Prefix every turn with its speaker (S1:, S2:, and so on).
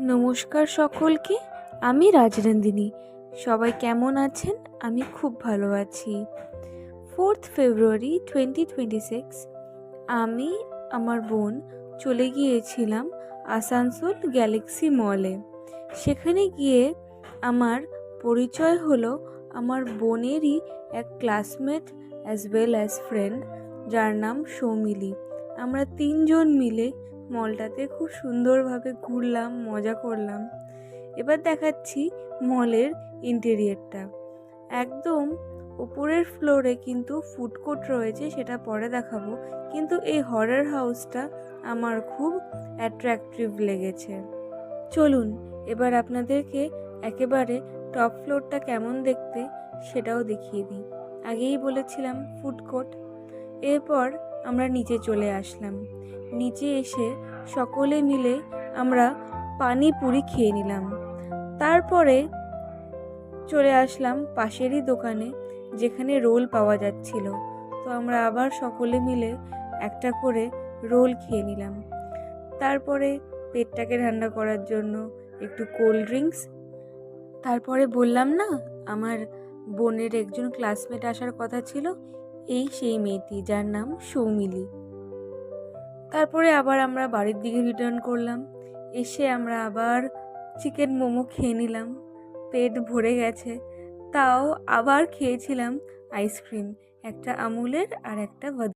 S1: নমস্কার সকলকে। আমি রাজনন্দিনী। সবাই কেমন আছেন? আমি খুব ভালো আছি। 4 ফেব্রুয়ারি 2026 আমি আমার বোন চলে গিয়েছিলাম আসানসোল গ্যালাক্সি মলে। সেখানে গিয়ে আমার পরিচয় হলো আমার বোনেরই এক classmate as well as friend, যার নাম সৌমিলি। আমরা তিনজন মিলে মলটাতে খুব সুন্দরভাবে ঘুরলাম, মজা করলাম। এবার দেখাচ্ছি মলের ইন্টেরিয়রটা। একদম উপরের ফ্লোরে কিন্তু ফুড কোর্ট রয়েছে, সেটা পরে দেখাবো। কিন্তু এই হরর হাউসটা আমার খুব অ্যাট্রাকটিভ লেগেছে। চলুন এবার আপনাদেরকে একেবারে টপ ফ্লোরটা কেমন দেখতে সেটাও দেখিয়ে দিই। আগেই বলেছিলাম ফুড কোর্ট। এরপর আমরা নিচে চলে আসলাম। নিচে এসে সকলে মিলে আমরা পানিপুরি খেয়ে নিলাম। তারপরে চলে আসলাম পাশেরই দোকানে, যেখানে রোল পাওয়া যাচ্ছিল। তো আমরা আবার সকলে মিলে একটা করে রোল খেয়ে নিলাম। তারপরে পেটটাকে ঠান্ডা করার জন্য একটু কোল্ড ড্রিঙ্কস। তারপরে বললাম না, আমার বোনের একজন ক্লাসমেট আসার কথা ছিল, এই সেই মেয়েটি, যার নাম সৌমিলি। তারপরে আবার আমরা বাড়ির দিকে রিটার্ন করলাম। এসে আমরা আবার চিকেন মোমো খেয়ে নিলাম, পেট ভরে গেছে। তাও আবার খেয়েছিলাম আইসক্রিম, একটা আমুলের আর একটা